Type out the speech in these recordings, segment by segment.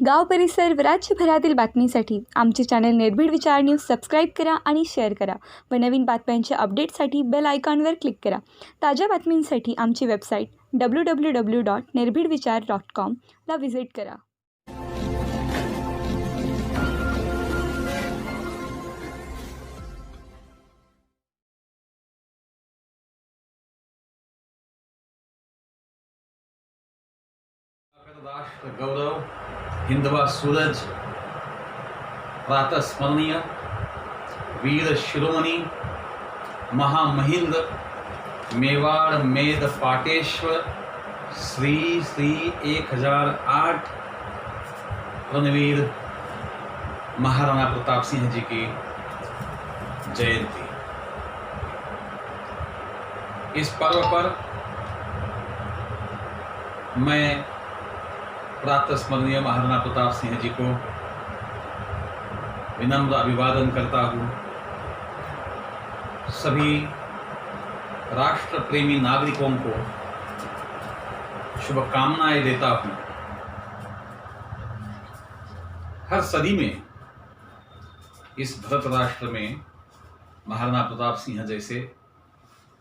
गाव परिसर व राज्यभरातील बातमीसाठी आमचे चॅनल निर्भीड विचार न्यूज सबस्क्राईब करा आणि शेअर करा व नवीन बातम्यांच्या अपडेटसाठी बेल आयकॉनवर क्लिक करा. ताज्या बातमींसाठी आमची वेबसाईट www.nirbhidvichar.com ला व्हिजिट करा. राष्ट्र गौरव हिंदवा सूरज प्रातस्मरणीय वीर शिरोमणि महामहिंद मेवाड़ मेद पाटेश्वर श्री 1008 रणवीर महाराणा प्रताप सिंह जी की जयंती। इस पर्व पर मैं प्रातस्मरणीय महाराणा प्रताप सिंह जी को विनम्र अभिवादन करता हूँ। सभी राष्ट्र प्रेमी नागरिकों को शुभकामनाएं देता हूँ। हर सदी में इस भारत राष्ट्र में महाराणा प्रताप सिंह जैसे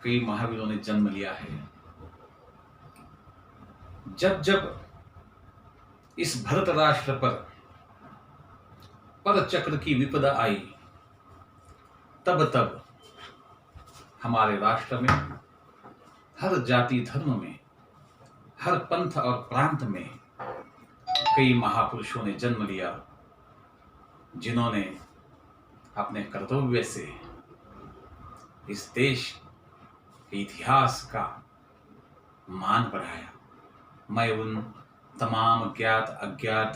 कई महावीरों ने जन्म लिया है। जब जब इस भारत राष्ट्र पर चक्र की विपदा आई, तब तब हमारे राष्ट्र में हर जाति धर्म में, हर पंथ और प्रांत में कई महापुरुषों ने जन्म लिया, जिन्होंने अपने कर्तव्य से इस देश के इतिहास का मान बढ़ाया। मैं उन तमाम ज्ञात अज्ञात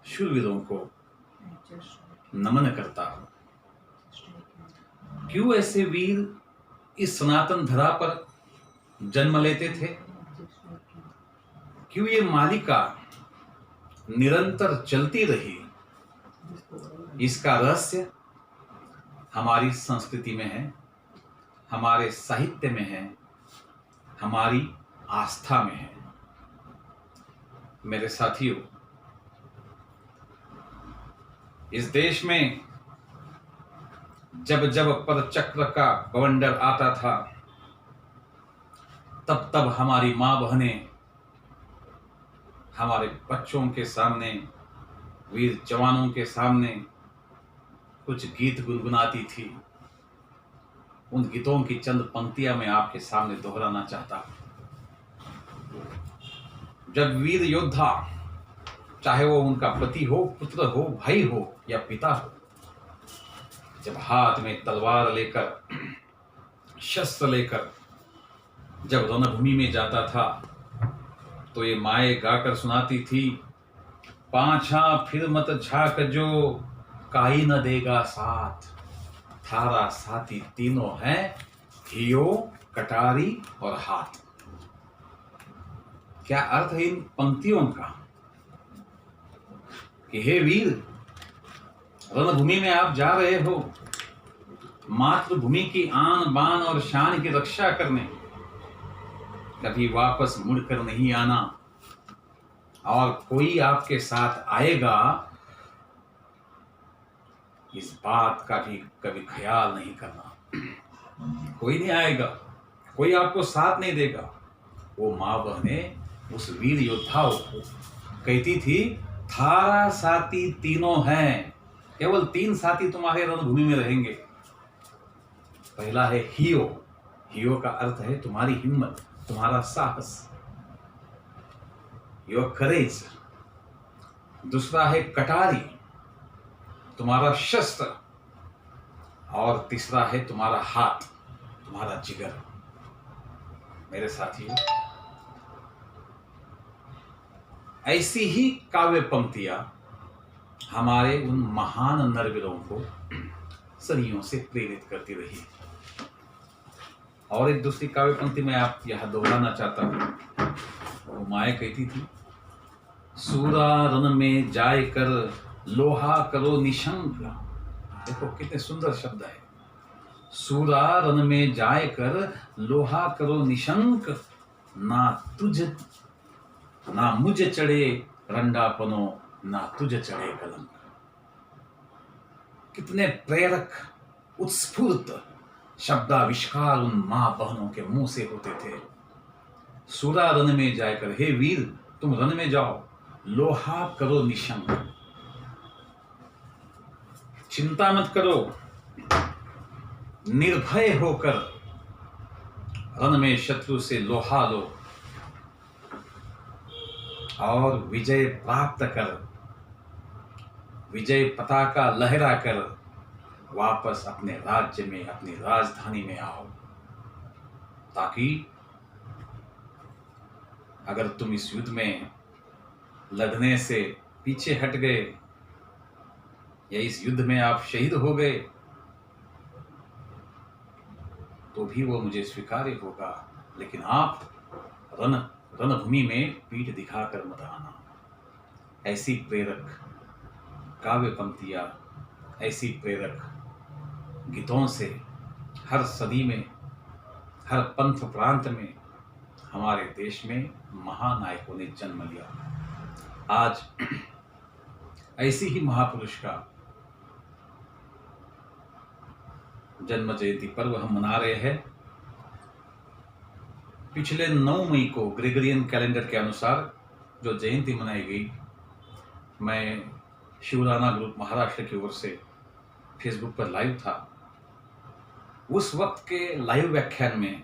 शूरवीरों को नमन करता हूँ। क्यों ऐसे वीर इस सनातन धरा पर जन्म लेते थे? क्यों ये मालिका निरंतर चलती रही? इसका रहस्य हमारी संस्कृति में है, हमारे साहित्य में है, हमारी आस्था में है। मेरे साथियों, इस देश में जब जब परचक्र का बवंडर आता था, तब तब हमारी माँ बहनें हमारे बच्चों के सामने, वीर जवानों के सामने कुछ गीत गुनगुनाती थी। उन गीतों की चंद पंक्तियां मैं आपके सामने दोहराना चाहता हूं। जब वीर योद्धा, चाहे वो उनका पति हो, पुत्र हो, भाई हो या पिता हो, जब हाथ में तलवार लेकर, शस्त्र लेकर जब रणभूमि में जाता था, तो ये माए गाकर सुनाती थी, पाछा फिर मत झाक जो काई न देगा साथ, थारा साथी तीनों हैं, हियो, कटारी और हाथ। क्या अर्थ है इन पंक्तियों का कि हे वीर, रणभूमि में आप जा रहे हो मातृभूमि की आन बान और शान की रक्षा करने, कभी वापस मुड़कर नहीं आना, और कोई आपके साथ आएगा इस बात का भी कभी ख्याल नहीं करना। कोई नहीं आएगा, कोई आपको साथ नहीं देगा। वो माँ बहनें उस वीर योद्धाओं को कहती थी, थारा साथी तीनों हैं, केवल 3 साथी तुम्हारे रणभूमि में रहेंगे। पहला है हियो। हियो का अर्थ है तुम्हारी हिम्मत, तुम्हारा साहस, योर करेज। दूसरा है कटारी, तुम्हारा शस्त्र, और तीसरा है तुम्हारा हाथ, तुम्हारा जिगर। मेरे साथियों, ऐसी ही काव्य पंक्तियां हमारे उन महान नरवीरों को सदियों से प्रेरित करती रही। और एक दूसरी काव्य पंक्ति में आप यह दोहराना चाहता हूं। वो माए कहती थी, सूरा रण में जाए कर लोहा करो निशंक। देखो कितने सुंदर शब्द है। सूरा रण में जाए कर लोहा करो निशंक, ना मुझ चढ़े रंडापनो ना तुझ चढ़े कलंक। कितने प्रेरक उत्स्फूर्त शब्दाविष्कार उन मां बहनों के मुंह से होते थे। सूरा रन में जाकर, हे वीर तुम रन में जाओ, लोहा करो निशंक, चिंता मत करो, निर्भय होकर रन में शत्रु से लोहा लो और विजय प्राप्त कर, विजय पताका लहरा कर वापस अपने राज्य में, अपनी राजधानी में आओ, ताकि अगर तुम इस युद्ध में लड़ने से पीछे हट गए या इस युद्ध में आप शहीद हो गए तो भी वो मुझे स्वीकार्य होगा, लेकिन आप रणभूमि में पीठ दिखाकर मत आना। ऐसी प्रेरक काव्य पंक्तियां, ऐसी प्रेरक गीतों से हर सदी में, हर पंथ प्रांत में हमारे देश में महानायकों ने जन्म लिया। आज ऐसी ही महापुरुष का जन्म जयंती पर्व हम मना रहे हैं। पिछले 9 मई को ग्रेगरियन कैलेंडर के अनुसार जो जयंती मनाई गई, मैं शिवराना ग्रुप महाराष्ट्र की ओर से फेसबुक पर लाइव था। उस वक्त के लाइव व्याख्यान में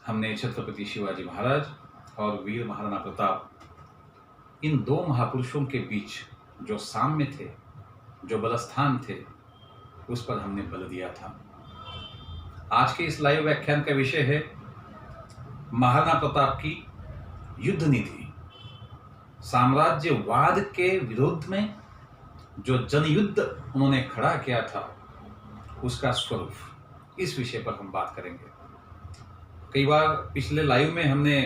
हमने छत्रपति शिवाजी महाराज और वीर महाराणा प्रताप, इन 2 महापुरुषों के बीच जो साम्य थे, जो बलस्थान थे, उस पर हमने बल दिया था। आज के इस लाइव व्याख्यान का विषय है महाराणा प्रताप की युद्ध नीति, साम्राज्यवाद के विरोध में जो जनयुद्ध उन्होंने खड़ा किया था उसका स्वरूप, इस विषय पर हम बात करेंगे। कई बार पिछले लाइव में हमने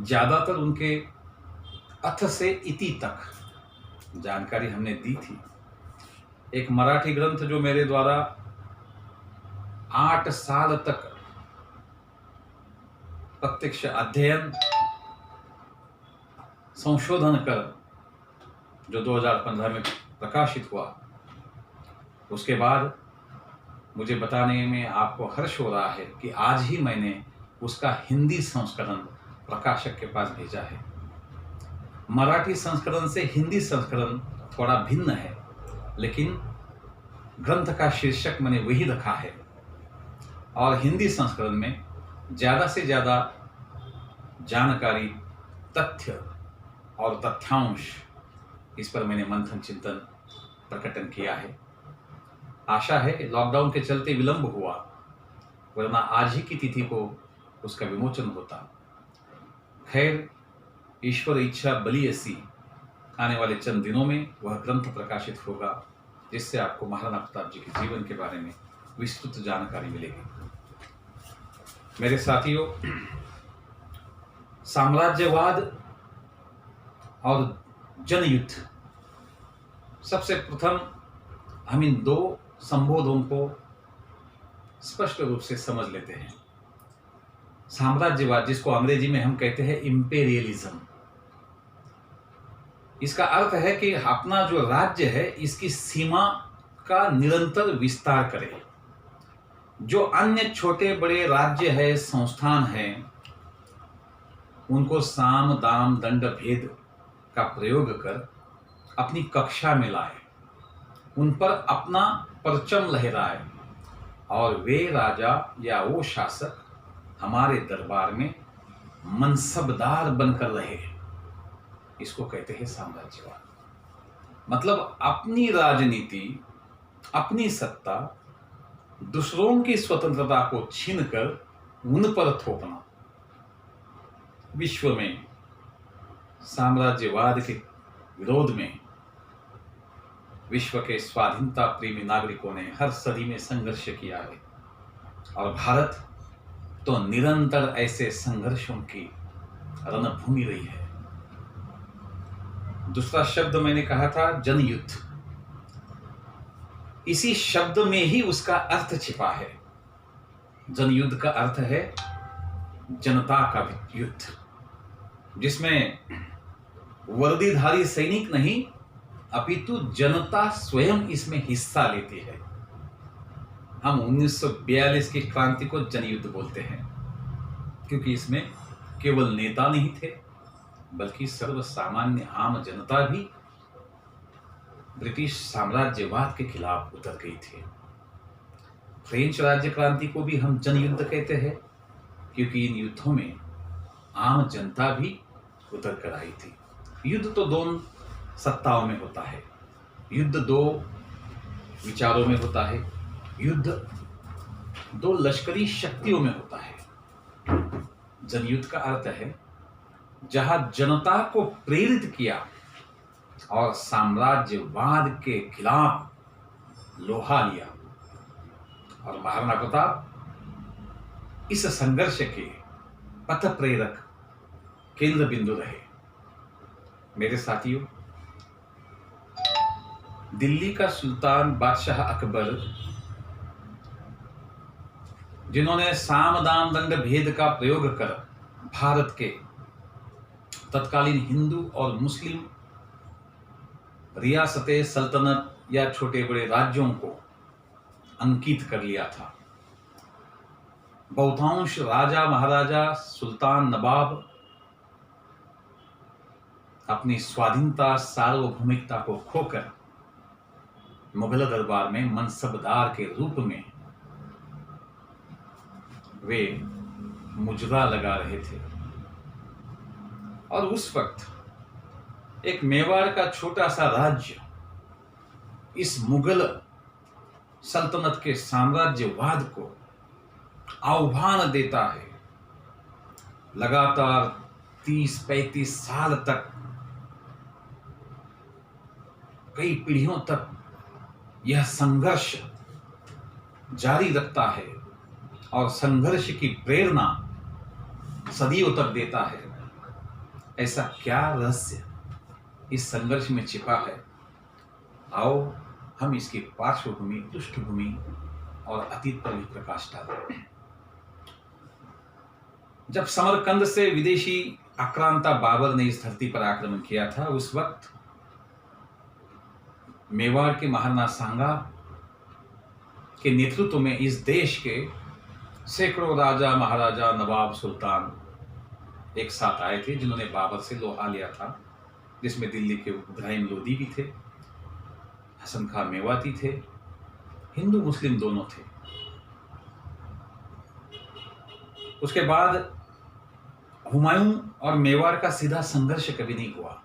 ज्यादातर उनके अथ से इति तक जानकारी हमने दी थी। एक मराठी ग्रंथ जो मेरे द्वारा 8 साल तक प्रत्यक्ष अध्ययन संशोधन कर जो 2015 में प्रकाशित हुआ, उसके बाद मुझे बताने में आपको हर्ष हो रहा है कि आज ही मैंने उसका हिंदी संस्करण प्रकाशक के पास भेजा है। मराठी संस्करण से हिंदी संस्करण थोड़ा भिन्न है, लेकिन ग्रंथ का शीर्षक मैंने वही रखा है और हिंदी संस्करण में ज़्यादा से ज़्यादा जानकारी, तथ्य और तथ्यांश, इस पर मैंने मंथन चिंतन प्रकटन किया है। आशा है लॉकडाउन के चलते विलंब हुआ, वरना आज ही की तिथि को उसका विमोचन होता। खैर, ईश्वर इच्छा बली ऐसी, आने वाले चंद दिनों में वह ग्रंथ प्रकाशित होगा, जिससे आपको महाराणा प्रताप जी के जीवन के बारे में विस्तृत जानकारी मिलेगी। मेरे साथियों, साम्राज्यवाद और जनयुद्ध, सबसे प्रथम हम इन 2 संबोधों को स्पष्ट रूप से समझ लेते हैं। साम्राज्यवाद, जिसको अंग्रेजी में हम कहते हैं इंपेरियलिज्म, इसका अर्थ है कि अपना जो राज्य है इसकी सीमा का निरंतर विस्तार करे। जो अन्य छोटे बड़े राज्य है, संस्थान हैं, उनको साम दाम दंड भेद का प्रयोग कर अपनी कक्षा में लाए, उन पर अपना परचम लहराए और वे राजा या वो शासक हमारे दरबार में मनसबदार बनकर रहे। इसको कहते हैं साम्राज्यवाद। मतलब अपनी राजनीति, अपनी सत्ता दूसरों की स्वतंत्रता को छीनकर उन पर थोपना। विश्व में साम्राज्यवाद के विरोध में विश्व के स्वाधीनता प्रेमी नागरिकों ने हर सदी में संघर्ष किया है और भारत तो निरंतर ऐसे संघर्षों की रणभूमि रही है। दूसरा शब्द मैंने कहा था जनयुद्ध। इसी शब्द में ही उसका अर्थ छिपा है। जनयुद्ध का अर्थ है जनता का युद्ध, जिसमें वर्दीधारी सैनिक नहीं, अपितु जनता स्वयं इसमें हिस्सा लेती है। हम 1942 की क्रांति को जनयुद्ध बोलते हैं, क्योंकि इसमें केवल नेता नहीं थे, बल्कि सर्वसामान्य आम जनता भी ब्रिटिश साम्राज्यवाद के खिलाफ उतर गई थी। फ्रेंच राज्य क्रांति को भी हम जनयुद्ध कहते हैं, क्योंकि इन युद्धों में आम जनता भी उतर कर आई थी। युद्ध तो दोनों सत्ताओं में होता है, युद्ध दो विचारों में होता है, युद्ध दो लश्करी शक्तियों में होता है। जनयुद्ध का अर्थ है जहां जनता को प्रेरित किया और साम्राज्यवाद के खिलाफ लोहा लिया, और महाराणा प्रताप इस संघर्ष के पथ प्रेरक केंद्र बिंदु रहे। मेरे साथियों, दिल्ली का सुल्तान बादशाह अकबर, जिन्होंने साम दाम दंड भेद का प्रयोग कर भारत के तत्कालीन हिंदू और मुस्लिम रियासतें, सल्तनत या छोटे बड़े राज्यों को अंकित कर लिया था। बहुतांश राजा महाराजा, सुल्तान, नवाब अपनी स्वाधीनता, सार्वभौमिकता को खोकर मुगल दरबार में मनसबदार के रूप में वे मुजरा लगा रहे थे। और उस वक्त एक मेवाड़ का छोटा सा राज्य इस मुगल सल्तनत के साम्राज्यवाद को आह्वान देता है। लगातार 30-35 साल तक, कई पीढ़ियों तक यह संघर्ष जारी रखता है और संघर्ष की प्रेरणा सदियों तक देता है। ऐसा क्या रहस्य इस संघर्ष में छिपा है? आओ हम इसकी पार्श्वभूमि, पृष्ठभूमि और अतीत पर भी प्रकाश डालें। जब समरकंद से विदेशी आक्रांता बाबर ने इस धरती पर आक्रमण किया था, उस वक्त मेवाड़ के महाराणा सांगा के नेतृत्व में इस देश के सैकड़ों राजा, महाराजा, नवाब, सुल्तान एक साथ आए थे, जिन्होंने बाबर से लोहा लिया था, जिसमें दिल्ली के इब्राहिम लोदी भी थे, हसन खां मेवाती थे, हिंदू मुस्लिम दोनों थे। उसके बाद हुमायूं और मेवाड़ का सीधा संघर्ष कभी नहीं हुआ,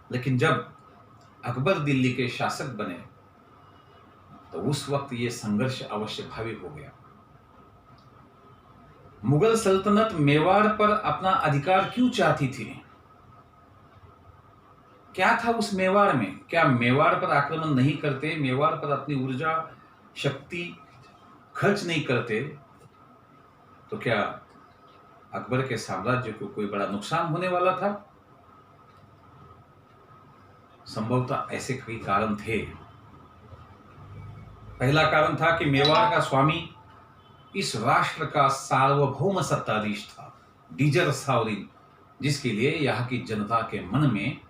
लेकिन जब अकबर दिल्ली के शासक बने तो उस वक्त ये संघर्ष अवश्य भावी हो गया। मुगल सल्तनत मेवाड़ पर अपना अधिकार क्यों चाहती थी? क्या था उस मेवाड़ में? क्या मेवाड़ पर आक्रमण नहीं करते, मेवाड़ पर अपनी ऊर्जा शक्ति खर्च नहीं करते, तो क्या अकबर के साम्राज्य को कोई बड़ा नुकसान होने वाला था? संभवतः ऐसे कई कारण थे। पहला कारण था कि मेवाड़ का स्वामी इस राष्ट्र का सार्वभौम सत्ताधीश था, डीजर सावरिन, जिसके लिए यहाँ की जनता के मन में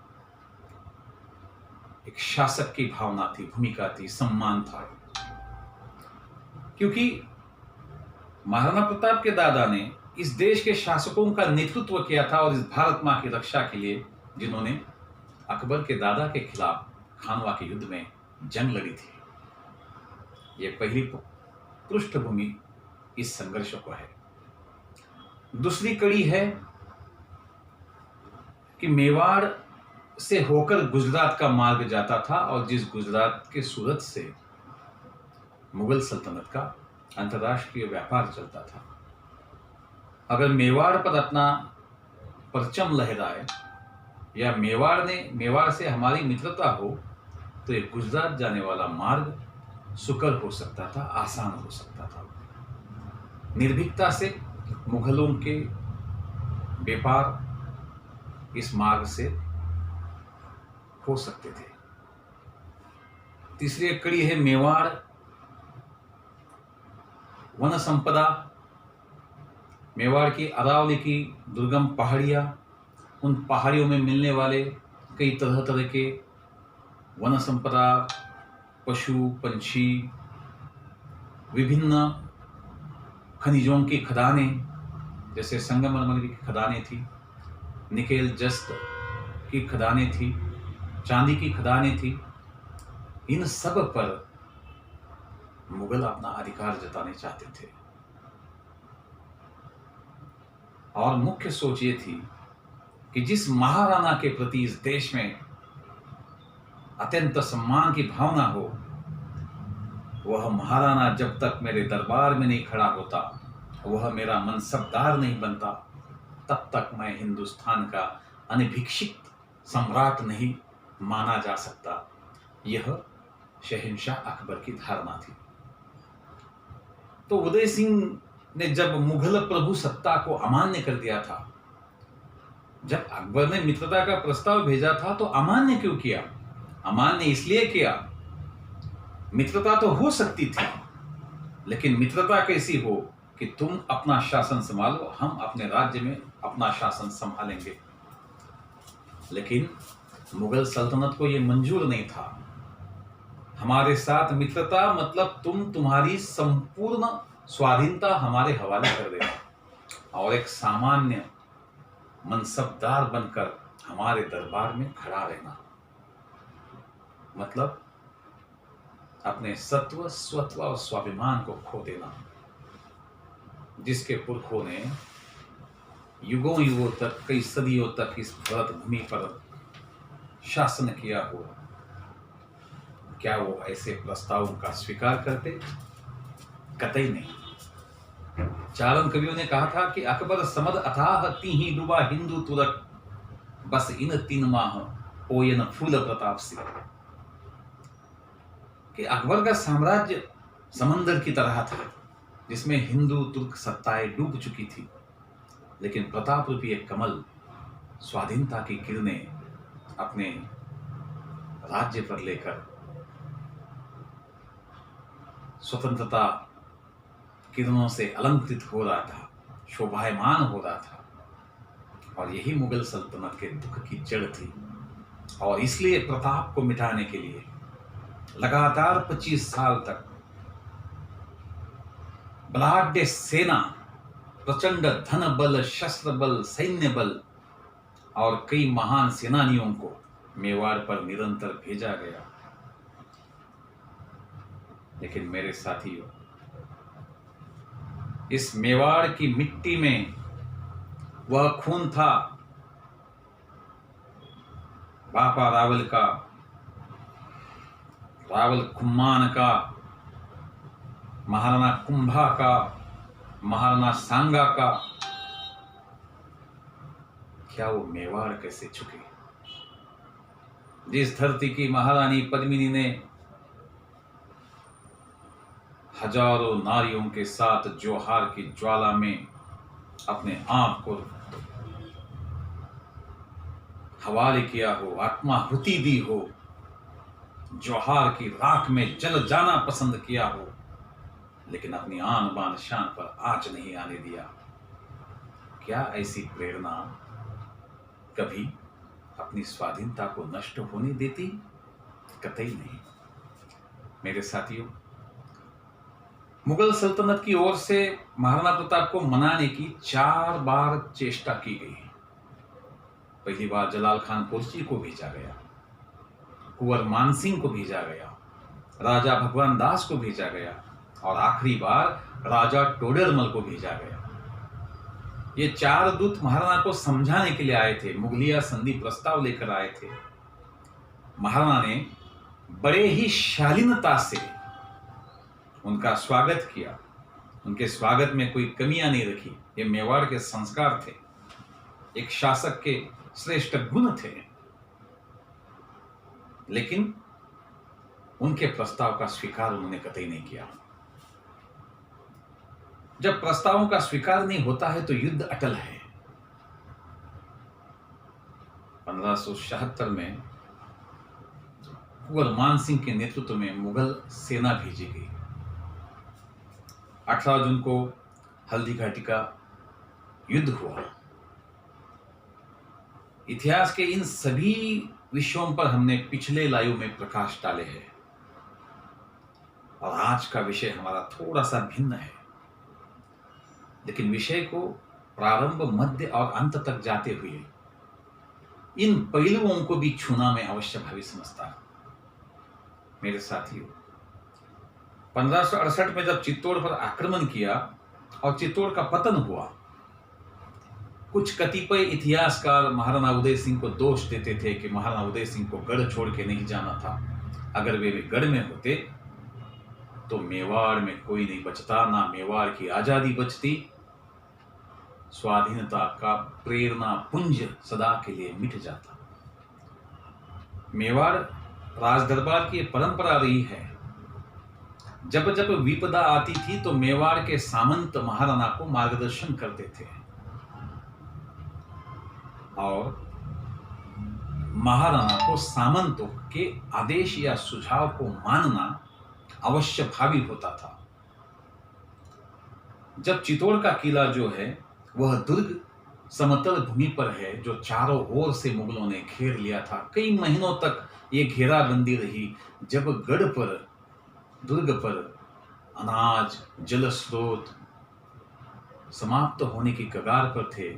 एक शासक की भावना थी, भूमिका थी, सम्मान था। क्योंकि महाराणा प्रताप के दादा ने इस देश के शासकों का नेतृत्व किया था और इस भारत मां की रक्षा के लिए, जिन्होंने अकबर के दादा के खिलाफ खानवा के युद्ध में जंग लड़ी थी। यह पहली पृष्ठभूमि इस संघर्ष को है। दूसरी कड़ी है कि मेवाड़ से होकर गुजरात का मार्ग जाता था, और जिस गुजरात के सूरत से मुगल सल्तनत का अंतर्राष्ट्रीय व्यापार चलता था। अगर मेवाड़ पर अपना परचम लहराए या मेवाड़ से हमारी मित्रता हो, तो ये गुजरात जाने वाला मार्ग सुकर हो सकता था, आसान हो सकता था। निर्भीकता से मुगलों के व्यापार इस मार्ग से हो सकते थे। तीसरी कड़ी है मेवाड़ वन संपदा, मेवाड़ की अरावली की दुर्गम पहाड़ियां, उन पहाड़ियों में मिलने वाले कई तरह तरह के वन संपदा, पशु पंछी, विभिन्न खनिजों की खदानें, जैसे संगमरमर की खदानें थी, निकेल जस्त की खदानें थी, चांदी की खदानें थी। इन सब पर मुगल अपना अधिकार जताने चाहते थे और मुख्य सोच ये थी कि जिस महाराणा के प्रति इस देश में अत्यंत सम्मान की भावना हो, वह महाराणा जब तक मेरे दरबार में नहीं खड़ा होता, वह मेरा मनसबदार नहीं बनता, तब तक मैं हिंदुस्तान का अनभिषिक्त सम्राट नहीं माना जा सकता। यह शहंशाह अकबर की धारणा थी। तो उदय सिंह ने जब मुगल प्रभु सत्ता को अमान्य कर दिया था, जब अकबर ने मित्रता का प्रस्ताव भेजा था, तो अमान्य क्यों किया? अमान्य इसलिए किया, मित्रता तो हो सकती थी, लेकिन मित्रता कैसी हो कि तुम अपना शासन संभालो, हम अपने राज्य में अपना शासन संभालेंगे। लेकिन मुगल सल्तनत को यह मंजूर नहीं था। हमारे साथ मित्रता मतलब तुम्हारी संपूर्ण स्वाधीनता हमारे हवाले कर देना और एक सामान्य मनसबदार बनकर हमारे दरबार में खड़ा रहना, मतलब अपने सत्व, स्वत्व और स्वाभिमान को खो देना, जिसके पुरखों ने युगों युगों तक, कई सदियों तक इस भरत भूमि पर शासन किया हो। क्या वो ऐसे प्रस्तावों का स्वीकार करते? कतई नहीं। चारण कवियों ने कहा था कि अकबर समद अथाह तीही डूबा हिंदू तुरक, बस इन 3 माह ओयन फूल प्रताप से। कि अकबर का साम्राज्य समंदर की तरह था, जिसमें हिंदू तुर्क सत्ताएं डूब चुकी थी, लेकिन प्रताप रूपी एक कमल, स्वाधीनता की किरणें अपने राज्य पर लेकर स्वतंत्रता किरणों से अलंकृत हो रहा था, शोभायमान हो रहा था। और यही मुगल सल्तनत के दुख की जड़ थी। और इसलिए प्रताप को मिटाने के लिए लगातार 25 साल तक बलाढ्य सेना, प्रचंड धन बल, शस्त्र बल, सैन्य बल और कई महान सेनानियों को मेवाड़ पर निरंतर भेजा गया। लेकिन मेरे साथियों, इस मेवाड़ की मिट्टी में वह खून था बापा रावल का, रावल कुम्मान का, महाराणा कुंभा का, महाराणा सांगा का। क्या वो मेवाड़ कैसे झुके? जिस धरती की महारानी पद्मिनी ने हजारों नारियों के साथ जोहार की ज्वाला में अपने आप को हवाले किया हो, आत्माहुति दी हो, जोहार की राख में जल जाना पसंद किया हो, लेकिन अपनी आन बान शान पर आंच नहीं आने दिया। क्या ऐसी प्रेरणा कभी अपनी स्वाधीनता को नष्ट होने देती? कतई नहीं। मेरे साथियों, मुगल सल्तनत की ओर से महाराणा प्रताप को मनाने की 4 बार चेष्टा की गई। पहली बार जलाल खान कोलची को भेजा गया, कुंवर मानसिंह को भेजा गया, राजा भगवान दास को भेजा गया और आखिरी बार राजा टोडरमल को भेजा गया। ये 4 दूत महाराणा को समझाने के लिए आए थे, मुगलिया संधि प्रस्ताव लेकर आए थे। महाराणा ने बड़े ही शालीनता से उनका स्वागत किया, उनके स्वागत में कोई कमियां नहीं रखी। ये मेवाड़ के संस्कार थे, एक शासक के श्रेष्ठ गुण थे। लेकिन उनके प्रस्ताव का स्वीकार उन्होंने कतई नहीं किया। जब प्रस्तावों का स्वीकार नहीं होता है तो युद्ध अटल है। 1576 में कुंवर मानसिंह के नेतृत्व में मुगल सेना भेजी गई। 18 जून को हल्दी घाटी का युद्ध हुआ। इतिहास के इन सभी विषयों पर हमने पिछले लाइव में प्रकाश डाले हैं और आज का विषय हमारा थोड़ा सा भिन्न है, लेकिन विषय को प्रारंभ, मध्य और अंत तक जाते हुए इन पहलुओं को भी छूना मैं अवश्य भावी समझता हूं। मेरे साथियों, 1568 में जब चित्तौड़ पर आक्रमण किया और चित्तौड़ का पतन हुआ, कुछ कतिपय इतिहासकार महाराणा उदय सिंह को दोष देते थे कि महाराणा उदय सिंह को गढ़ छोड़ के नहीं जाना था। अगर वे गढ़ में होते तो मेवाड़ में कोई नहीं बचता, ना मेवाड़ की आजादी बचती, स्वाधीनता का प्रेरणा पुंज सदा के लिए मिट जाता। मेवाड़ राजदरबार की परंपरा रही है, जब जब विपदा आती थी तो मेवाड़ के सामंत महाराणा को मार्गदर्शन करते थे और महाराणा को सामंतों के आदेश या सुझाव को मानना अवश्य भावी होता था। जब चित्तौड़ का किला जो है वह दुर्ग समतल भूमि पर है, जो चारों ओर से मुगलों ने घेर लिया था, कई महीनों तक ये घेराबंदी रही। जब गढ़ पर, दुर्ग पर अनाज, जल स्रोत समाप्त होने की कगार पर थे,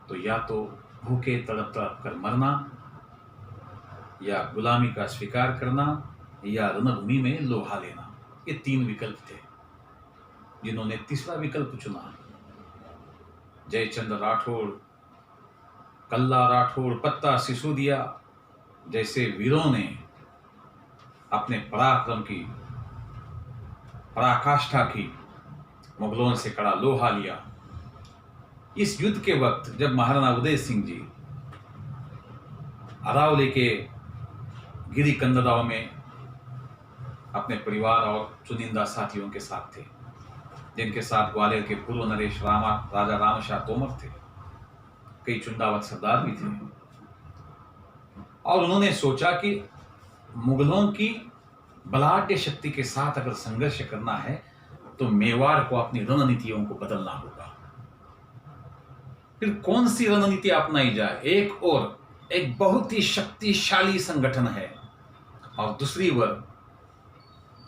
तो या तो भूखे तड़प तड़प कर मरना, या गुलामी का स्वीकार करना, या रणभूमि में लोहा लेना। ये तीन विकल्प थे। जिन्होंने तीसरा विकल्प चुना, जयचंद राठौड़, कल्ला राठौड़, पत्ता सिसोदिया जैसे वीरों ने अपने पराक्रम की पराकाष्ठा की, मुगलों से कड़ा लोहा लिया। इस युद्ध के वक्त जब महाराणा उदय सिंह जी अरावली के गिरी कंदराव में अपने परिवार और चुनिंदा साथियों के साथ थे, जिनके साथ ग्वालियर के पूर्व नरेश राजा रामशाह तोमर थे, कई चुंडावत सरदार भी थे, और उन्होंने सोचा कि मुगलों की बलाढ्य शक्ति के साथ अगर संघर्ष करना है तो मेवाड़ को अपनी रणनीतियों को बदलना होगा। फिर कौन सी रणनीति अपनाई जाए? एक और एक बहुत ही शक्तिशाली संगठन है और दूसरी ओर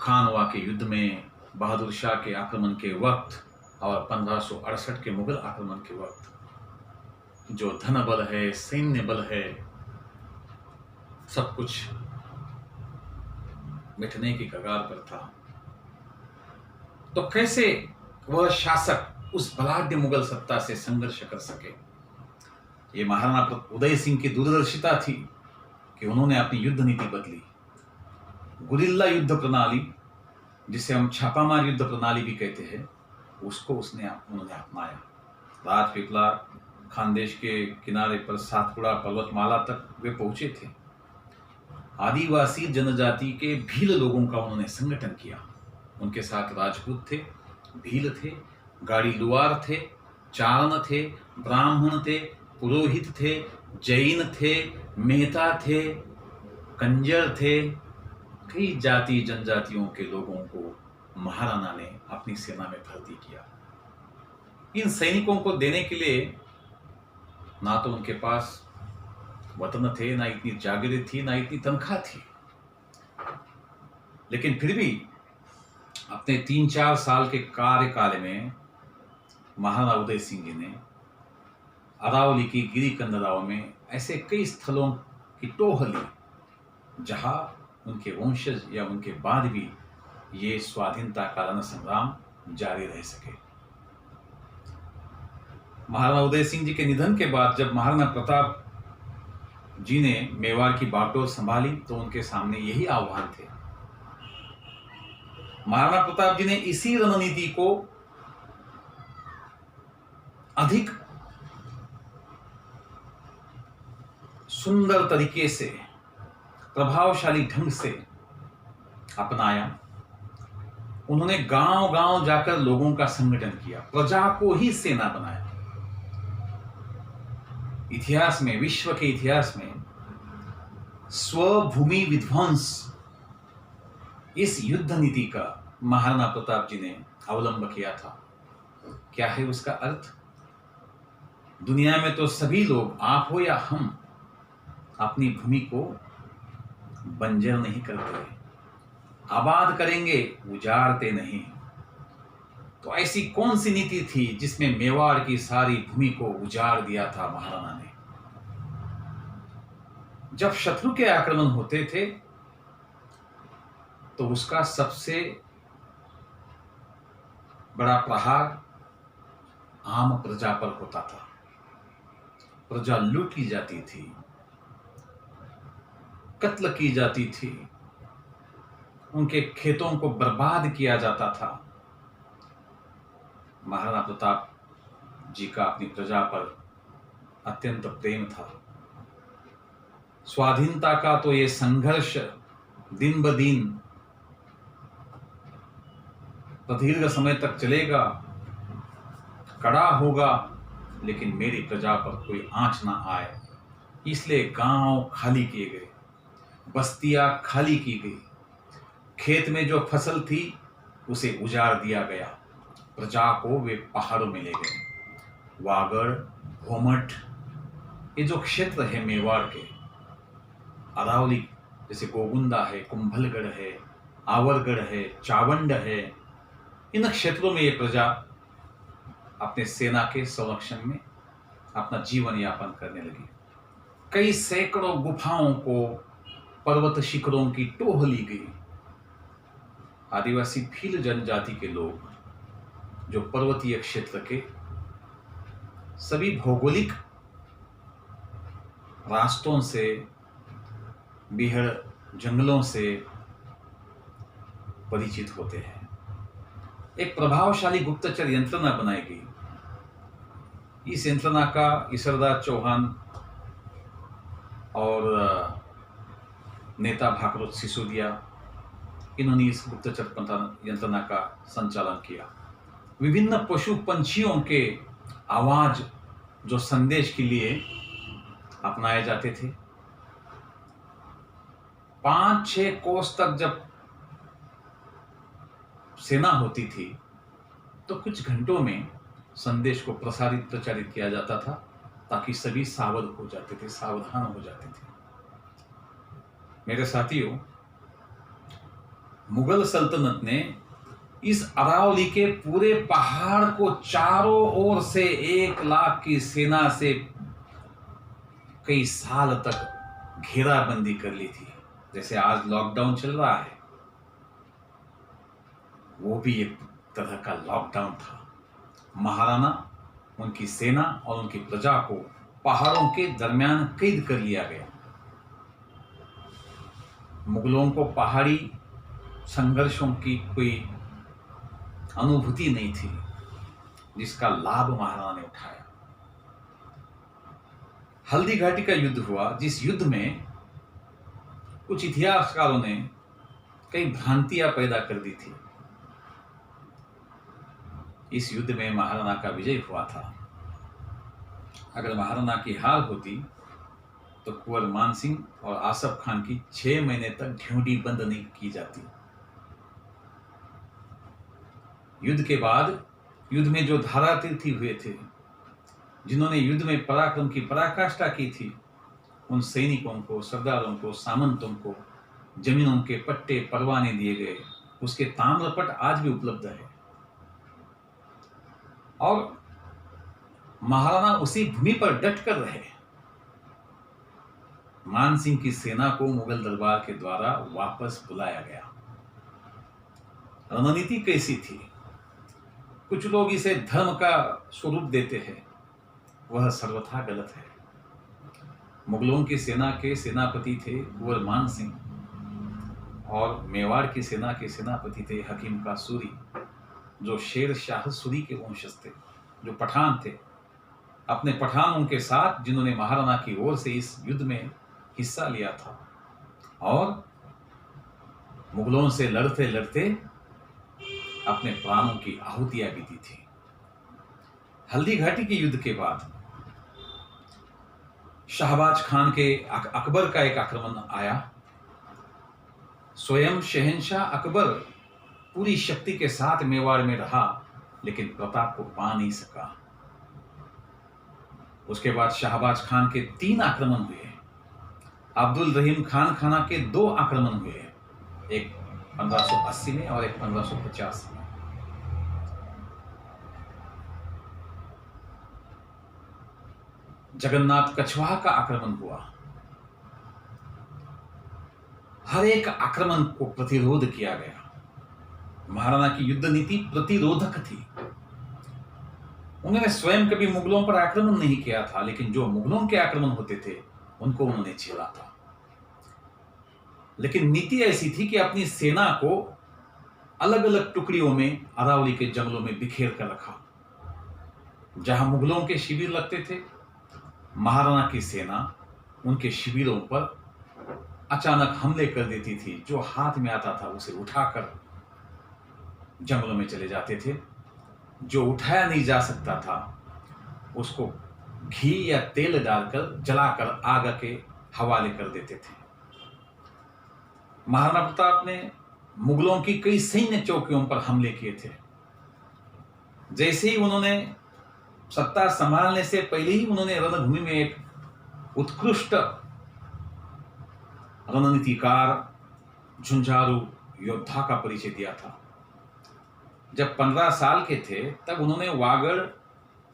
खानवा के युद्ध में, बहादुर शाह के आक्रमण के वक्त और 1568 के मुगल आक्रमण के वक्त जो धन बल है, सैन्य बल है, सब कुछ मिटने की कगार पर था। तो कैसे वह शासक उस बलाढ्य मुगल सत्ता से संघर्ष कर सके? ये महाराणा उदय सिंह की दूरदर्शिता थी कि उन्होंने अपनी युद्ध नीति बदली। गुरिल्ला युद्ध प्रणाली, जिसे हम छापामार युद्ध प्रणाली भी कहते हैं, उसको उन्होंने अपनाया। राजपीपला खानदेश के किनारे पर सातपुड़ा पर्वतमाला तक वे पहुंचे थे। आदिवासी जनजाति के भील लोगों का उन्होंने संगठन किया। उनके साथ राजपूत थे, भील थे, गाड़ी लुआर थे, चारण थे, ब्राह्मण थे, पुरोहित थे, जैन थे, मेहता थे, कंजर थे। कई जाति जनजातियों के लोगों को महाराणा ने अपनी सेना में भर्ती किया। इन सैनिकों को देने के लिए ना तो उनके पास वतन थे, ना इतनी जागीरें थी, ना इतनी तनख्वाह थी, लेकिन फिर भी अपने 3-4 साल के कार्यकाल में महाराणा उदय सिंह जी ने अरावली की गिरी कंदराव में ऐसे कई स्थलों की टोह ली जहां उनके वंशज या उनके बाद भी ये स्वाधीनता का रण संग्राम जारी रह सके। महाराणा उदय सिंह जी के निधन के बाद जब महाराणा प्रताप जी ने मेवाड़ की बागडोर संभाली तो उनके सामने यही आह्वान थे। महाराणा प्रताप जी ने इसी रणनीति को अधिक सुंदर तरीके से, प्रभावशाली ढंग से अपनाया। उन्होंने गांव-गांव जाकर लोगों का संगठन किया, प्रजा को ही सेना बनाया। इतिहास में, विश्व के इतिहास में स्वभूमि विध्वंस, इस युद्ध नीति का महाराणा प्रताप जी ने अवलंब किया था। क्या है उसका अर्थ? दुनिया में तो सभी लोग, आप हो या हम, अपनी भूमि को बंजर नहीं करते, आबाद करेंगे, उजाड़ते नहीं। तो ऐसी कौन सी नीति थी जिसमें मेवाड़ की सारी भूमि को उजाड़ दिया था महाराणा ने? जब शत्रु के आक्रमण होते थे तो उसका सबसे बड़ा प्रहार आम प्रजा पर होता था। प्रजा लूटी जाती थी, कत्ल की जाती थी, उनके खेतों को बर्बाद किया जाता था। महाराणा प्रताप जी का अपनी प्रजा पर अत्यंत प्रेम था। स्वाधीनता का तो ये संघर्ष दिन ब दिन प्रदीर्घ समय तक चलेगा, कड़ा होगा, लेकिन मेरी प्रजा पर कोई आंच ना आए, इसलिए गांव खाली किए गए, बस्तियां खाली की गई, खेत में जो फसल थी उसे उजाड़ दिया गया, प्रजा को वे पहाड़ों में ले गए। वागड़, घोमट, ये जो क्षेत्र है मेवाड़ के, अरावली जैसे गोगुंदा है, कुंभलगढ़ है, आवरगढ़ है, चावंड है, इन क्षेत्रों में ये प्रजा अपने सेना के संरक्षण में अपना जीवन यापन करने लगी। कई सैकड़ों गुफाओं को पर्वत शिखरों की टोह ली गई। आदिवासी भील जनजाति के लोग जो पर्वतीय क्षेत्र के सभी भौगोलिक रास्तों से, बीहड़ जंगलों से परिचित होते हैं, एक प्रभावशाली गुप्तचर यंत्रणा बनाई गई। इस यंत्रणा का ईश्वरदास चौहान और नेता भाकरोत सिसोदिया, इन्होंने इस गुप्तचर यंत्रणा का संचालन किया। विभिन्न पशु पंछियों के आवाज जो संदेश के लिए अपनाए जाते थे। 5-6 कोस तक जब सेना होती थी तो कुछ घंटों में संदेश को प्रचारित किया जाता था, ताकि सभी सावध हो जाते थे, सावधान हो जाते थे। मेरे साथियों, मुगल सल्तनत ने इस अरावली के पूरे पहाड़ को चारों ओर से 1 लाख की सेना से कई साल तक घेराबंदी कर ली थी। जैसे आज लॉकडाउन चल रहा है, वो भी एक तरह का लॉकडाउन था। महाराणा, उनकी सेना और उनकी प्रजा को पहाड़ों के दरमियान कैद कर लिया गया। मुगलों को पहाड़ी संघर्षों की कोई अनुभूति नहीं थी, जिसका लाभ महाराणा ने उठाया। हल्दी घाटी का युद्ध हुआ, जिस युद्ध में कुछ इतिहासकारों ने कई भ्रांतियां पैदा कर दी थी। इस युद्ध में महाराणा का विजय हुआ था। अगर महाराणा की हार होती तो कुंवर मान सिंह और आसफ खान की 6 महीने तक ढ्योंडी बंद नहीं की जाती। युद्ध के बाद युद्ध में जो धारातीर्थी हुए थे, जिन्होंने युद्ध में पराक्रम की पराकाष्ठा की थी, उन सैनिकों को, सरदारों को, सामंतों को जमीनों के पट्टे परवाने दिए गए। उसके ताम्रपट आज भी उपलब्ध है। और महाराणा उसी भूमि पर डट कर रहे। मान सिंह की सेना को मुगल दरबार के द्वारा वापस बुलाया गया। रणनीति कैसी थी? कुछ लोग इसे धर्म का स्वरूप देते हैं, वह सर्वथा गलत है। मुगलों की सेना के सेनापति थे कुंवर मान सिंह, और मेवाड़ की सेना के सेनापति थे हकीम का सूरी, जो शेर शाह सूरी के वंशज थे, जो पठान थे। अपने पठानों के साथ जिन्होंने महाराणा की ओर से इस युद्ध में हिस्सा लिया था, और मुगलों से लड़ते लड़ते अपने प्राणों की आहुतियां भी दी थी। हल्दी घाटी के युद्ध के बाद शाहबाज खान के अकबर का एक आक्रमण आया। स्वयं शहंशाह अकबर पूरी शक्ति के साथ मेवाड़ में रहा, लेकिन प्रताप को पा नहीं सका। उसके बाद शाहबाज खान के 3 आक्रमण हुए। अब्दुल रहीम खान खाना के 2 आक्रमण हुए हैं, एक 1580 में और एक 1550 में। जगन्नाथ कछवाहा का आक्रमण हुआ। हर एक आक्रमण को प्रतिरोध किया गया। महाराणा की युद्ध नीति प्रतिरोधक थी। उन्होंने स्वयं कभी मुगलों पर आक्रमण नहीं किया था, लेकिन जो मुगलों के आक्रमण होते थे उनको उन्होंने झेला था। लेकिन नीति ऐसी थी कि अपनी सेना को अलग अलग टुकड़ियों में अरावली के जंगलों में बिखेर कर रखा। जहां मुगलों के शिविर लगते थे, महाराणा की सेना उनके शिविरों पर अचानक हमले कर देती थी। जो हाथ में आता था उसे उठाकर जंगलों में चले जाते थे। जो उठाया नहीं जा सकता था उसको घी या तेल डालकर जलाकर आग के हवाले कर देते थे। महाराणा प्रताप ने मुगलों की कई सैन्य चौकियों पर हमले किए थे। जैसे ही उन्होंने सत्ता संभालने से पहले ही उन्होंने रणभूमि में एक उत्कृष्ट रणनीतिकार, झुंझारू योद्धा का परिचय दिया था। जब 15 साल के थे तब उन्होंने वागड़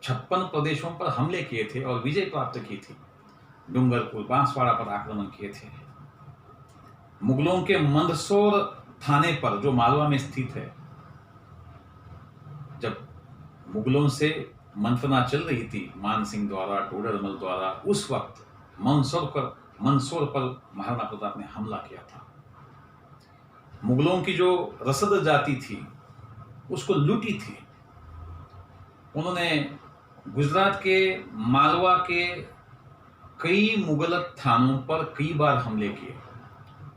56 प्रदेशों पर हमले किए थे और विजय प्राप्त की थी। डूंगरपुर, बांसवाड़ा पर आक्रमण किए थे। मुगलों के मंदसौर थाने पर, जो मालवा में स्थित है, जब मुगलों से मंथना चल रही थी मान सिंह द्वारा, टोडरमल द्वारा, उस वक्त मंदसौर पर महाराणा प्रताप ने हमला किया था। मुगलों की जो रसद जाति थी उसको लूटी थी। उन्होंने गुजरात के मालवा के कई मुगल थानों पर कई बार हमले किए।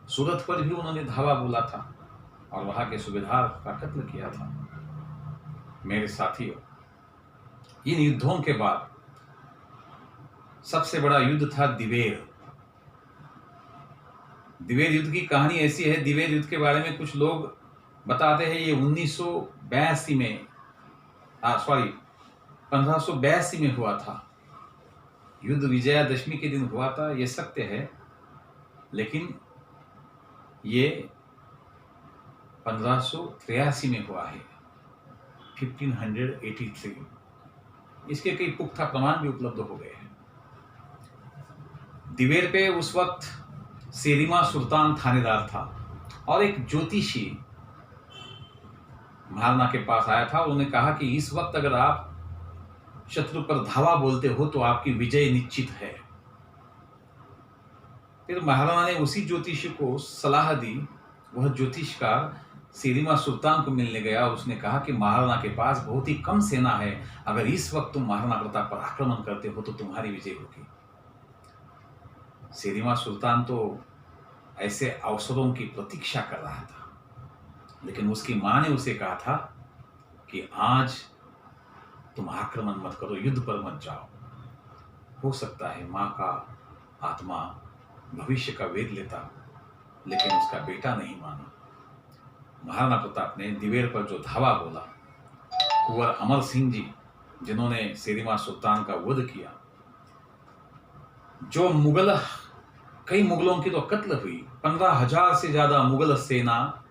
सूरत पर भी उन्होंने धावा बोला था और वहां के सूबेदार का कत्ल किया था। मेरे साथियों, इन युद्धों के बाद सबसे बड़ा युद्ध था दिवेर। दिवेर युद्ध की कहानी ऐसी है, दिवेर युद्ध के बारे में कुछ लोग बताते हैं ये 1582 में हुआ था। युद्ध विजयादशमी के दिन हुआ था, ये सत्य है, लेकिन ये 1583 में हुआ है, 1583। इसके कई पुख्ता प्रमाण भी उपलब्ध हो गए हैं। दिवेर पे उस वक्त सेरिमा सुल्तान थानेदार था और एक ज्योतिषी महाराणा के पास आया था। उन्होंने कहा कि इस वक्त अगर आप शत्रु पर धावा बोलते हो तो आपकी विजय निश्चित है। फिर महाराणा ने उसी ज्योतिषी को सलाह दी। वह ज्योतिषकार सेरिमा सुल्तान को मिलने गया। उसने कहा कि महाराणा के पास बहुत ही कम सेना है, अगर इस वक्त तुम महाराणा प्रताप पर आक्रमण करते हो तो तुम्हारी विजय होगी। सेरिमा सुल्तान तो ऐसे अवसरों की प्रतीक्षा कर रहा था, लेकिन उसकी मां ने उसे कहा था कि आज तुम आक्रमण मत करो, युद्ध पर मत जाओ। हो सकता है मां का आत्मा भविष्य का वेद लेता, लेकिन उसका बेटा नहीं माना। महाराणा प्रताप ने दिवेर पर जो धावा बोला, कुंवर अमर सिंह जी जिन्होंने सेरिमा सुल्तान का वध किया, जो कई मुगलों की तो कत्ल हुई, 15,000 से ज्यादा मुगल सेना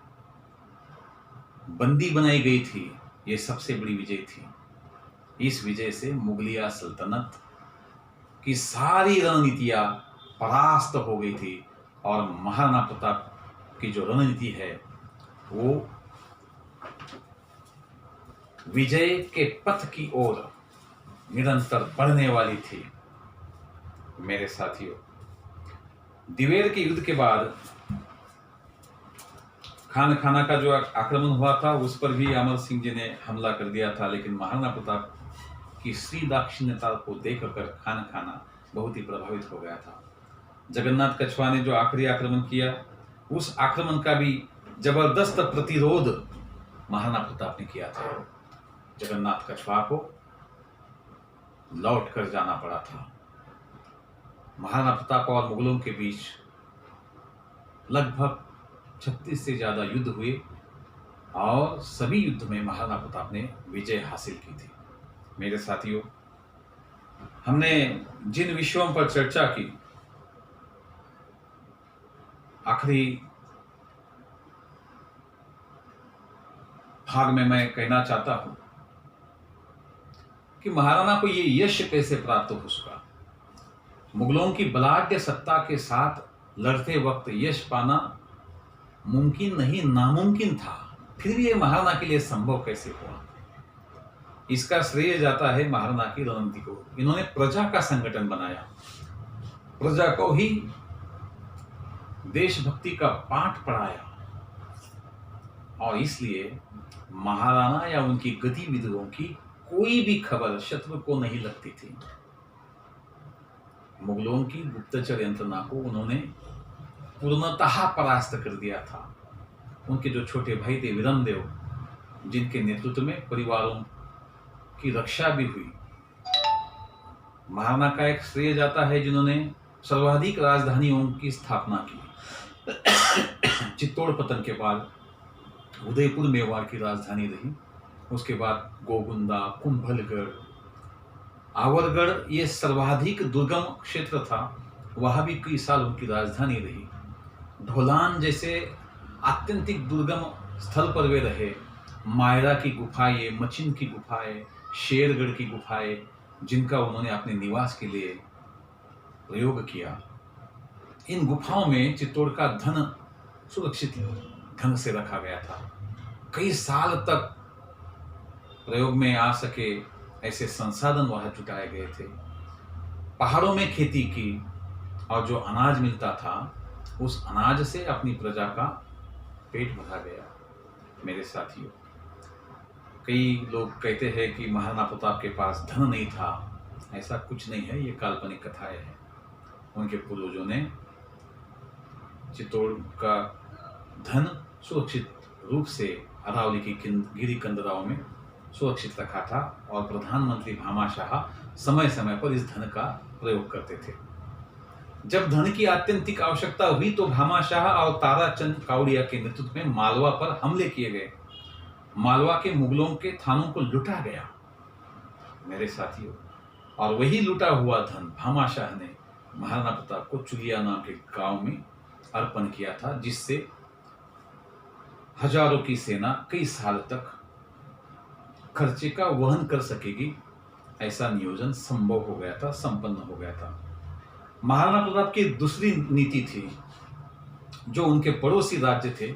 बंदी बनाई गई थी। ये सबसे बड़ी विजय थी। इस विजय से मुगलिया सल्तनत की सारी रणनीतियां परास्त हो गई थी और महाराणा प्रताप की जो रणनीति है वो विजय के पथ की ओर निरंतर बढ़ने वाली थी। मेरे साथियों, दिवेर के युद्ध के बाद खान खाना का जो आक्रमण हुआ था उस पर भी अमर सिंह जी ने हमला कर दिया था, लेकिन महाराणा प्रताप की श्री दाक्षिण्यता को देखकर खान खाना बहुत ही प्रभावित हो गया था। जगन्नाथ कछवाहा ने जो आखिरी आक्रमण किया, उस आक्रमण का भी जबरदस्त प्रतिरोध महाराणा प्रताप ने किया था। जगन्नाथ कछवाहा को लौट कर जाना पड़ा था। महाराणा प्रताप और मुगलों के बीच लगभग 36 से ज्यादा युद्ध हुए और सभी युद्ध में महाराणा प्रताप ने विजय हासिल की थी। मेरे साथियों, हमने जिन विषयों पर चर्चा की आखिरी भाग में मैं कहना चाहता हूं कि महाराणा को ये यश कैसे प्राप्त हो सका। मुगलों की बलाढ्य सत्ता के साथ लड़ते वक्त यश पाना मुमकिन नहीं, नामुमकिन था, फिर भी ये महाराणा के लिए संभव कैसे हुआ। इसका श्रेय जाता है महाराणा की रणनीति को। इन्होंने प्रजा का संगठन बनाया, प्रजा को ही देशभक्ति का पाठ पढ़ाया, और इसलिए महाराणा या उनकी गतिविधियों की कोई भी खबर शत्रु को नहीं लगती थी। मुगलों की गुप्तचर यंत्रणा को उन्होंने पूर्णतः परास्त कर दिया था। उनके जो छोटे भाई थे विरमदेव, जिनके नेतृत्व में परिवारों की रक्षा भी हुई। महाराणा का एक श्रेय जाता है जिन्होंने सर्वाधिक राजधानियों की स्थापना की। चित्तौड़ पतन के बाद उदयपुर मेवाड़ की राजधानी रही, उसके बाद गोगुंदा, कुंभलगढ़, आवरगढ़, ये सर्वाधिक दुर्गम क्षेत्र था, वहां भी कई साल उनकी राजधानी रही। ढोलान जैसे आत्यंतिक दुर्गम स्थल पर वे रहे। मायरा की गुफाएं, मचिन की गुफाएं, शेरगढ़ की गुफाएं, जिनका उन्होंने अपने निवास के लिए प्रयोग किया। इन गुफाओं में चित्तौड़ का धन सुरक्षित ढंग से रखा गया था। कई साल तक प्रयोग में आ सके ऐसे संसाधन वहां जुटाए गए थे। पहाड़ों में खेती की, और जो अनाज मिलता था उस अनाज से अपनी प्रजा का पेट भरा गया। मेरे साथियों, कई लोग कहते हैं कि महाराणा प्रताप के पास धन नहीं था। ऐसा कुछ नहीं है, ये काल्पनिक कथाएं हैं। उनके पूर्वजों ने चित्तौड़ का धन सुरक्षित रूप से अरावली की गिरी कंदराओं में सुरक्षित रखा था, और प्रधानमंत्री भामाशाह समय समय पर इस धन का प्रयोग करते थे। जब धन की आत्यंतिक आवश्यकता हुई तो भामाशाह और ताराचंद काउड़िया के नेतृत्व में मालवा पर हमले किए गए। मालवा के मुगलों के थानों को लूटा गया मेरे साथियों, और वही लूटा हुआ धन भामाशाह ने महाराणा प्रताप को चुलिया नाम के गांव में अर्पण किया था, जिससे हजारों की सेना कई साल तक खर्चे का वहन कर सकेगी, ऐसा नियोजन संभव हो गया था, संपन्न हो गया था। महाराणा प्रताप की दूसरी नीति थी, जो उनके पड़ोसी राज्य थे,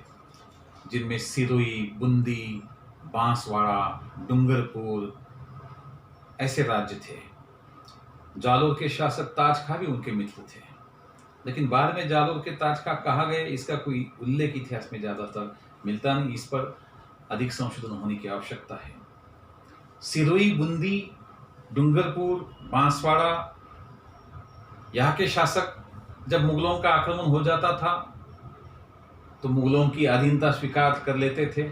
जिनमें सिरोही, बूंदी, बांसवाड़ा, डूंगरपुर ऐसे राज्य थे। जालोर के शासक ताज खां भी उनके मित्र थे, लेकिन बाद में जालोर के ताज खां कहाँ गए, इसका कोई उल्लेख इतिहास में ज्यादातर मिलता नहीं। इस पर अधिक संशोधन होने की आवश्यकता है। सिरोही, बूंदी, डूंगरपुर, बांसवाड़ा, यहाँ के शासक जब मुगलों का आक्रमण हो जाता था तो मुगलों की अधीनता स्वीकार कर लेते थे।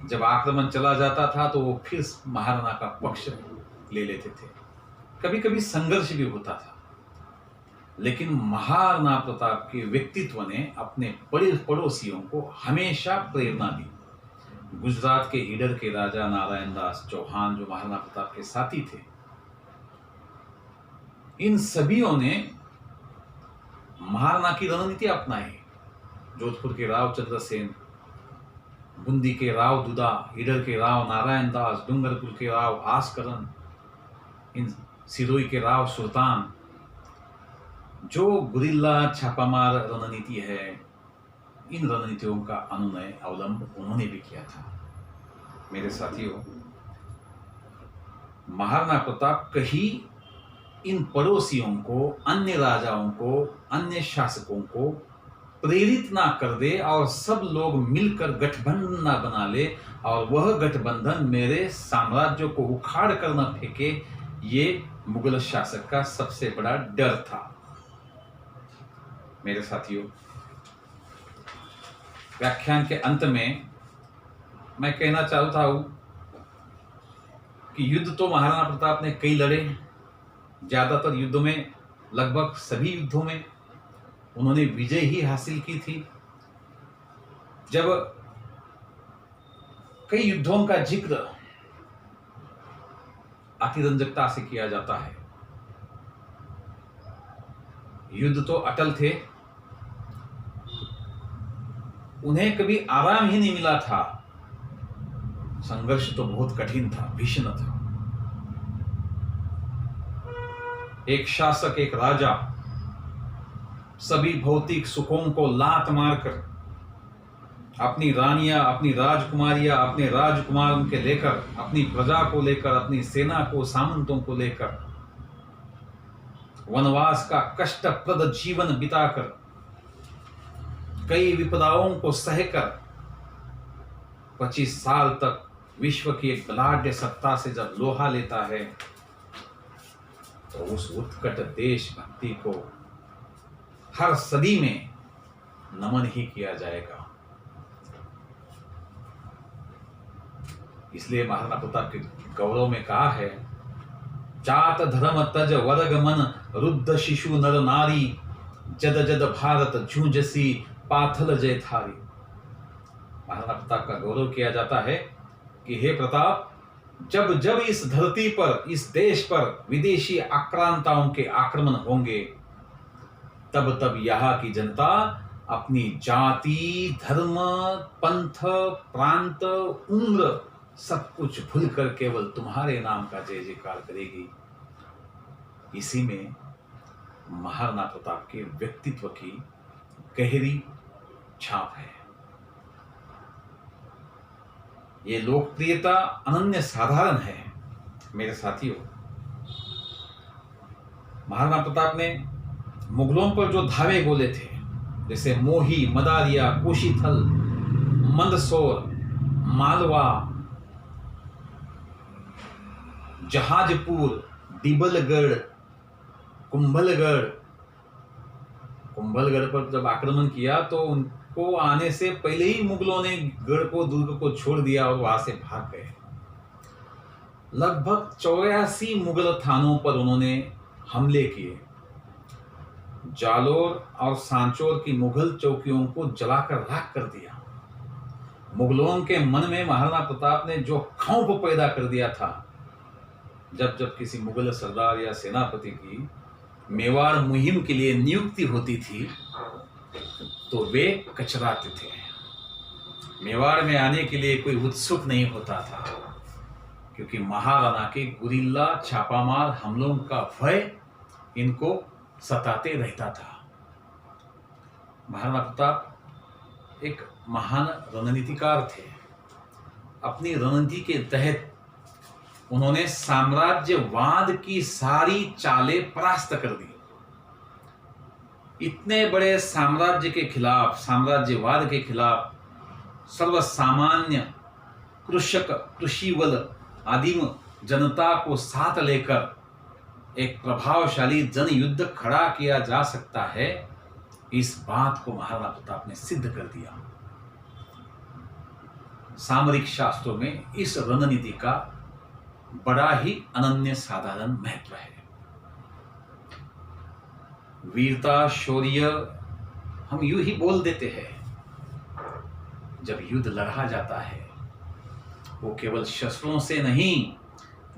जब आक्रमण चला जाता था तो वो फिर महाराणा का पक्ष ले लेते थे। कभी कभी संघर्ष भी होता था, लेकिन महाराणा प्रताप के व्यक्तित्व ने अपने बड़े पड़ोसियों को हमेशा प्रेरणा दी। गुजरात के ईडर के राजा नारायण दास चौहान, जो महाराणा प्रताप के साथी थे, इन सभीयों ने महाराणा की रणनीति अपनाई। जोधपुर के राव चंद्रसेन, बूंदी के राव दुदा, ईडर के राव नारायण दास, डूंगरपुर के राव आसकरन, इन सिरोही के राव सुल्तान, जो गुरिल्ला छापामार रणनीति है, इन रणनीतियों का अनुनय अवलंब उन्होंने भी किया था। मेरे साथियों, महाराणा प्रताप कहीं इन पड़ोसियों को, अन्य राजाओं को, अन्य शासकों को प्रेरित ना कर दे और सब लोग मिलकर गठबंधन ना बना ले और वह गठबंधन मेरे साम्राज्य को उखाड़ कर न फेंके, ये मुगल शासक का सबसे बड़ा डर था। मेरे साथियों, व्याख्यान के अंत में मैं कहना चाहता हूं कि युद्ध तो महाराणा प्रताप ने कई लड़े। ज्यादातर युद्धों में, लगभग सभी युद्धों में उन्होंने विजय ही हासिल की थी। जब कई युद्धों का जिक्र अतिरंजकता से किया जाता है, युद्ध तो अटल थे, उन्हें कभी आराम ही नहीं मिला था। संघर्ष तो बहुत कठिन था, भीषण था। एक शासक, एक राजा सभी भौतिक सुखों को लात मारकर अपनी रानियां, अपनी राजकुमारियां, अपने राजकुमार उनके लेकर, अपनी प्रजा को लेकर, अपनी सेना को, सामंतों को लेकर वनवास का कष्टप्रद जीवन बिताकर, कई विपदाओं को सहकर 25 साल तक विश्व की एक बलाढ्य सत्ता से जब लोहा लेता है, तो उस उत्कट देशभक्ति को हर सदी में नमन ही किया जाएगा। इसलिए महाराणा प्रताप के गौरव में कहा है, जात धर्म तज वर्ग मन, रुद्ध शिशु नर नारी, जद जद भारत झूंझसी पाथल जय थारी। महाराणा प्रताप का गौरव किया जाता है कि हे प्रताप, जब जब इस धरती पर, इस देश पर विदेशी आक्रांताओं के आक्रमण होंगे, तब तब यहाँ की जनता अपनी जाति, धर्म, पंथ, प्रांत, उम्र सब कुछ भूलकर केवल तुम्हारे नाम का जय जयकार करेगी। इसी में महाराणा प्रताप के व्यक्तित्व की गहरी छाप है। ये लोकप्रियता अनन्य साधारण है मेरे साथियों। महाराणा प्रताप ने मुगलों पर जो धावे बोले थे, जैसे मोही, मदारिया, कुशीथल, मंदसौर, मालवा, जहाजपुर, डिबलगढ़, कुंभलगढ़ पर जब आक्रमण किया तो उनको आने से पहले ही मुगलों ने गढ़ को, दुर्ग को छोड़ दिया और वहां से भाग गए। लगभग 84 मुगल थानों पर उन्होंने हमले किए। जालोर और सांचौर की मुगल चौकियों को जलाकर राख कर दिया। मुगलों के मन में महाराणा प्रताप ने जो खौफ पैदा कर दिया था, जब जब किसी मुगल सरदार या सेनापति की मेवाड़ मुहिम के लिए नियुक्ति होती थी, तो वे कचराते थे। मेवाड़ में आने के लिए कोई उत्सुक नहीं होता था, क्योंकि महाराणा के गुरिल्ला छापामार हमलों का भय इनको सताते रहता था। महाराणा प्रताप एक महान रणनीतिकार थे। अपनी रणनीति के तहत उन्होंने साम्राज्यवाद की सारी चालें परास्त कर दी। इतने बड़े साम्राज्य के खिलाफ, साम्राज्यवाद के खिलाफ सर्वसामान्य कृषक, कृषिवल, आदिम जनता को साथ लेकर एक प्रभावशाली जनयुद्ध खड़ा किया जा सकता है, इस बात को महाराणा प्रताप ने सिद्ध कर दिया। सामरिक शास्त्रों में इस रणनीति का बड़ा ही अनन्य साधारण महत्व है। वीरता, शौर्य हम यूं ही बोल देते हैं। जब युद्ध लड़ा जाता है, वो केवल शस्त्रों से नहीं,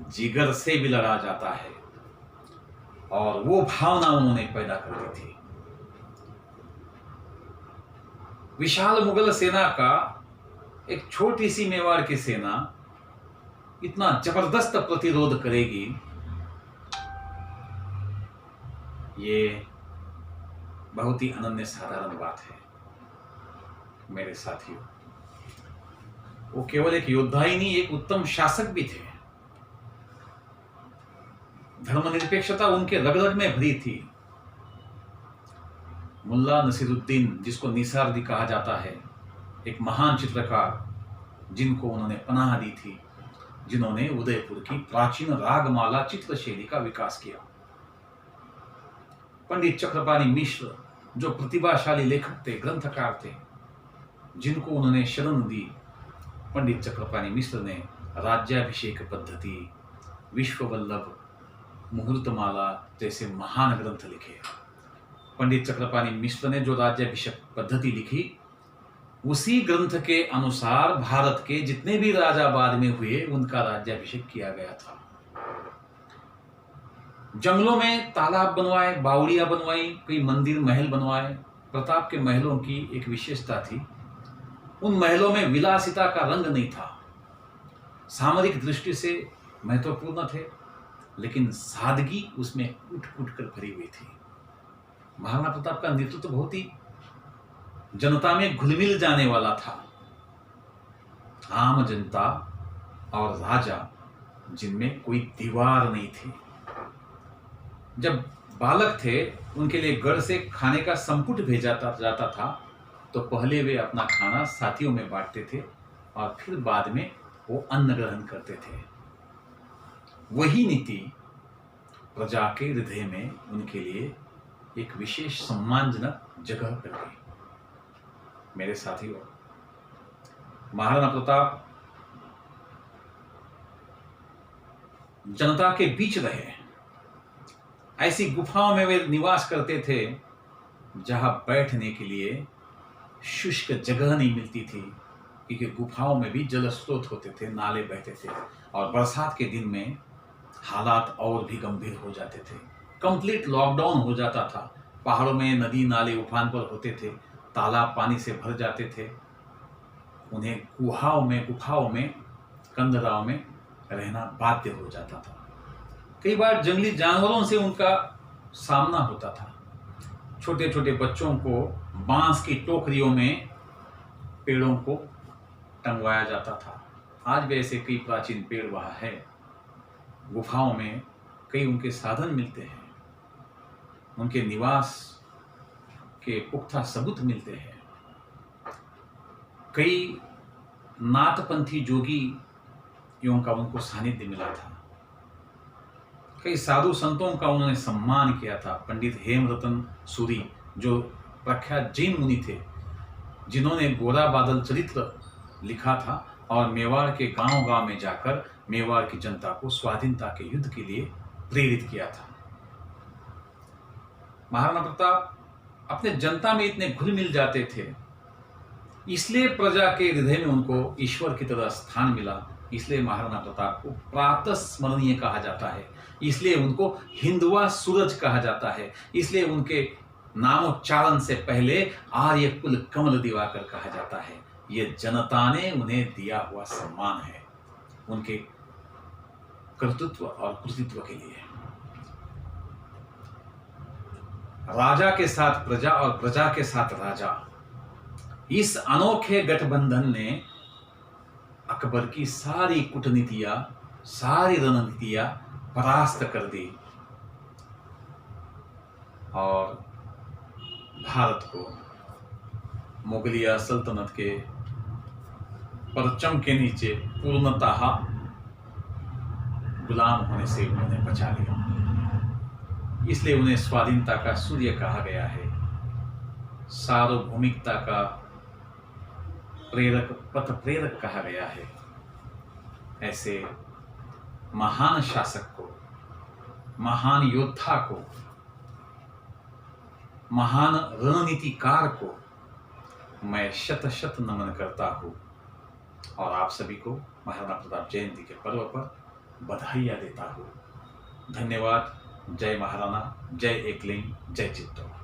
जिगर से भी लड़ा जाता है। और वो भावना उन्होंने पैदा कर दी थी। विशाल मुगल सेना का एक छोटी सी मेवाड़ की सेना इतना जबरदस्त प्रतिरोध करेगी, ये बहुत ही अनन्य साधारण बात है मेरे साथियों। वो केवल एक योद्धा ही नहीं, एक उत्तम शासक भी थे। धर्मनिरपेक्षता उनके रग रग में भरी थी। मुल्ला नसीरुद्दीन, जिसको निसारदी कहा जाता है, एक महान चित्रकार, जिनको उन्होंने पनाह दी थी, जिन्होंने उदयपुर की प्राचीन रागमाला चित्र शैली का विकास किया। पंडित चक्रपाणी मिश्र, जो प्रतिभाशाली लेखक थे, ग्रंथकार थे, जिनको उन्होंने शरण दी। पंडित चक्रपाणी मिश्र ने राज्याभिषेक पद्धति, विश्ववल्लभ, मुहूर्तमाला जैसे महान ग्रंथ लिखे। पंडित चक्रपाणी मिश्र ने जो राज्याभिषेक पद्धति लिखी, उसी ग्रंथ के अनुसार भारत के जितने भी राजा बाद में हुए, उनका राज्याभिषेक किया गया था। जंगलों में तालाब बनवाए, बावड़ियां बनवाई, कई मंदिर महल बनवाए। प्रताप के महलों की एक विशेषता थी उन महलों में विलासिता का रंग नहीं था। सामरिक दृष्टि से महत्वपूर्ण थे, लेकिन सादगी उसमें उठ उठ कर भरी हुई थी। महाराणा प्रताप का नेतृत्व बहुत ही जनता में घुल मिल जाने वाला था। आम जनता और राजा, जिनमें कोई दीवार नहीं थी। जब बालक थे, उनके लिए गढ़ से खाने का संपुट भेजा जाता था, तो पहले वे अपना खाना साथियों में बांटते थे और फिर बाद में वो अन्न ग्रहण करते थे। वही नीति प्रजा के हृदय में उनके लिए एक विशेष सम्मानजनक जगह कर गई। मेरे साथियों, महाराणा प्रताप जनता के बीच रहे। ऐसी गुफाओं में वे निवास करते थे जहां बैठने के लिए शुष्क जगह नहीं मिलती थी, क्योंकि गुफाओं में भी जल स्रोत होते थे, नाले बहते थे, और बरसात के दिन में हालात और भी गंभीर हो जाते थे। कंप्लीट लॉकडाउन हो जाता था। पहाड़ों में नदी नाले उफान पर होते थे, तालाब पानी से भर जाते थे। उन्हें गुफाओं में कंदराओं में रहना बाध्य हो जाता था। कई बार जंगली जानवरों से उनका सामना होता था। छोटे छोटे बच्चों को बांस की टोकरियों में पेड़ों को टंगवाया जाता था। आज भी ऐसे कई प्राचीन पेड़ वहाँ है। गुफाओं में कई उनके साधन मिलते हैं, उनके निवास के पुख्ता सबूत मिलते हैं। कई नाथपंथी जोगियों का उनको सानिध्य मिला था। कई साधु संतों का उन्होंने सम्मान किया था। पंडित हेमरतन सूरी, जो प्रख्यात जैन मुनि थे, जिन्होंने गोरा बादल चरित्र लिखा था और मेवाड़ के गांव-गांव में जाकर मेवाड़ की जनता को स्वाधीनता के युद्ध के लिए प्रेरित किया था। महाराणा प्रताप अपने जनता में इतने घुल मिल जाते थे, इसलिए प्रजा के हृदय में उनको ईश्वर की तरह स्थान मिला। इसलिए महाराणा प्रताप को प्रातः स्मरणीय कहा जाता है, इसलिए उनको हिंदवा सूरज कहा जाता है, इसलिए उनके नामोच्चारण से पहले आर्य कुल कमल दिवाकर कहा जाता है। ये जनता ने उन्हें दिया हुआ सम्मान है, उनके कर्तृत्व और कृतित्व के लिए। राजा के साथ प्रजा और प्रजा के साथ राजा, इस अनोखे गठबंधन ने अकबर की सारी कूटनीतियां, सारी रणनीतियां परास्त कर दी और भारत को मुगलिया सल्तनत के परचम के नीचे पूर्णतः गुलाम होने से उन्होंने बचा लिया। इसलिए उन्हें स्वाधीनता का सूर्य कहा गया है, सार्वभौमिकता का पथ प्रेरक कहा गया है। ऐसे महान शासक को, महान योद्धा को, महान रणनीतिकार को मैं शत शत नमन करता हूं और आप सभी को महाराणा प्रताप जयंती के पर्व पर बधाइयां देता हूं। धन्यवाद। जय महाराणा, जय एकलिंग, जय चित्तौड़।